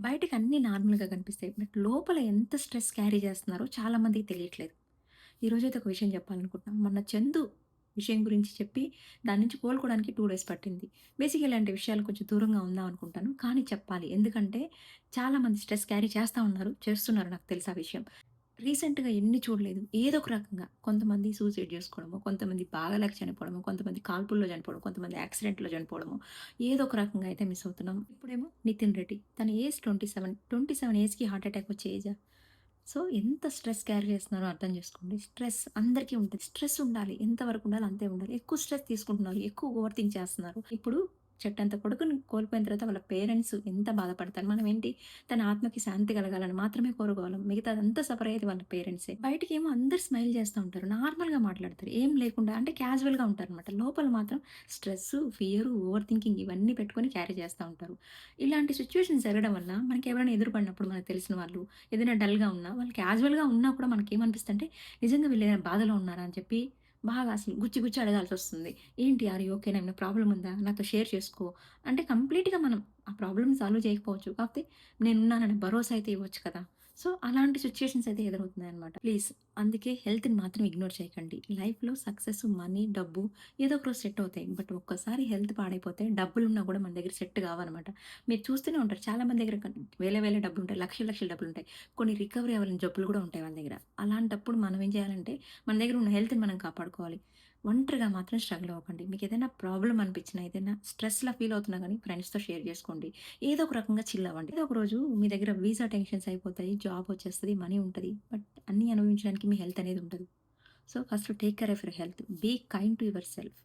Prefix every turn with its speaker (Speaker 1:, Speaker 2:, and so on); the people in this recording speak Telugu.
Speaker 1: బయటకి అన్నీ నార్మల్‌గా కనిపిస్తాయి. బట్ లోపల ఎంత స్ట్రెస్ క్యారీ చేస్తున్నారో చాలా మందికి తెలియట్లేదు. ఈరోజైతే ఒక విషయం చెప్పాలనుకుంటున్నా. మొన్న చందు విషయం గురించి చెప్పి దాని నుంచి కోలుకోవడానికి 2 డేస్ పట్టింది. బేసిక్‌గా ఇలాంటి విషయాలు కొంచెం దూరంగా ఉందాం అనుకుంటాను. కానీ చెప్పాలి. ఎందుకంటే చాలా మంది స్ట్రెస్ క్యారీ చేస్తా ఉన్నారు. చేస్తున్నారు, నాకు తెలుసు ఆ విషయం. రీసెంట్‌గా ఎన్ని చూడలేదు. ఏదో ఒక రకంగా కొంతమంది సూసైడ్ జేసుకోవడమో, కొంతమంది బాగాలేక చనిపోవడమో, కొంతమంది కాల్పుల్లో చనిపోవడం, కొంతమంది యాక్సిడెంట్‌లో చనిపోవడమో, ఏదో ఒక రకంగా అయితే మిస్ అవుతున్నాం. ఇప్పుడేమో నితిన్ రెడ్డి. తన ఏజ్ 27. 27 ఏజ్‌కి హార్ట్ అటాక్ వచ్చే ఏజా? సో, ఎంత స్ట్రెస్ క్యారీ చేస్తున్నారో అర్థం చేసుకోండి. స్ట్రెస్ అందరికీ ఉంటది. స్ట్రెస్ ఉండాలి. ఎంత వరకు ఉండాలో అంతే ఉండాలి. ఎక్కువ స్ట్రెస్ తీసుకుంటున్నారు. ఎక్కువ ఓవర్ థింక్ చేస్తున్నారు. ఇప్పుడు చెట్టంత కొడుకుని కోల్పోయిన తర్వాత వాళ్ళ పేరెంట్స్ ఎంత బాధపడతారు. మనం ఏంటి, తన ఆత్మకి శాంతి కలగాలని మాత్రమే కోరుకోగలం. మిగతాదంతా సఫర్ అయ్యేది వాళ్ళ పేరెంట్సే. బయటికేమో అందరూ స్మైల్ చేస్తా ఉంటారు. నార్మల్‌గా మాట్లాడతారు. ఏం లేకుండా అంటే క్యాజువల్‌గా ఉంటారనమాట. లోపల మాత్రం స్ట్రెస్సు, ఫియరు, ఓవర్ థింకింగ్ ఇవన్నీ పెట్టుకొని క్యారీ చేస్తా ఉంటారు. ఇలాంటి సిట్యుయేషన్స్ జరగడం వల్ల మనకెవరైనా ఎదురుపడినప్పుడు మనకు తెలిసిన వాళ్ళు ఏదైనా డల్‌గా ఉన్నా, వాళ్ళు క్యాజువల్‌గా ఉన్నా కూడా మనకేమనిపిస్తదంటే, నిజంగా వీళ్ళేదైనా బాధలో ఉన్నారా అని చెప్పి బాగా అసలు గుచ్చి గుచ్చి అడగాల్సొస్తుంది. ఏంటి ఆర్ యూ ఓకేనా? ఏమైనా ప్రాబ్లమ్ ఉందా? నాతో షేర్ చేసుకో. అంటే కంప్లీట్‌గా మనం ఆ ప్రాబ్లమ్‌ని సాల్వ్ చేయకపోవచ్చు. కాకపోతే నేనున్నాననే భరోసా అయితే ఇవ్వచ్చు కదా! సో, అలాంటి సిట్యుయేషన్స్ అయితే ఎదురవుతున్నాయన్నమాట. ప్లీజ్ అందుకే హెల్త్‌ని మాత్రం ఇగ్నోర్ చేయకండి. లైఫ్‌లో సక్సెస్, మనీ, డబ్బు ఏదో ఒక రోజు సెట్ అవుతాయి. బట్ ఒక్కసారి హెల్త్ పాడైపోతే డబ్బులున్నా కూడా మన దగ్గర సెట్ కావనమాట. మీరు చూస్తూనే ఉంటారు చాలా మంది దగ్గర వేల వేల డబ్బులుంటాయి. లక్షల లక్షల డబ్బులుంటాయి. కొన్ని రికవరీ అవ్వలేని జబ్బులు కూడా ఉంటాయి వాళ్ళ దగ్గర. అలాంటప్పుడు మనం ఏం చేయాలంటే, మన దగ్గర ఉన్న హెల్త్‌ని మనం కాపాడుకోవాలి. ఒంటరిగా మాత్రం స్ట్రగుల్ అవ్వకండి. మీకేదైనా ప్రాబ్లమ్ అనిపించినా, ఏదైనా స్ట్రెస్‌లా ఫీల్ అవుతున్నా గానీ ఫ్రెండ్స్‌తో షేర్ చేసుకోండి. ఏదో ఒక రకంగా చిల్ అవ్వండి. ఏదో ఒక రోజు మీ దగ్గర వీసా టెన్షన్స్ అయిపోతాయి. జాబ్ వచ్చేస్తది. మనీ ఉంటది. బట్ అన్నీ అనుభవించడానికి మీ హెల్త్ అనేది ఉండదు. So, first take care of your health. Be kind to your self.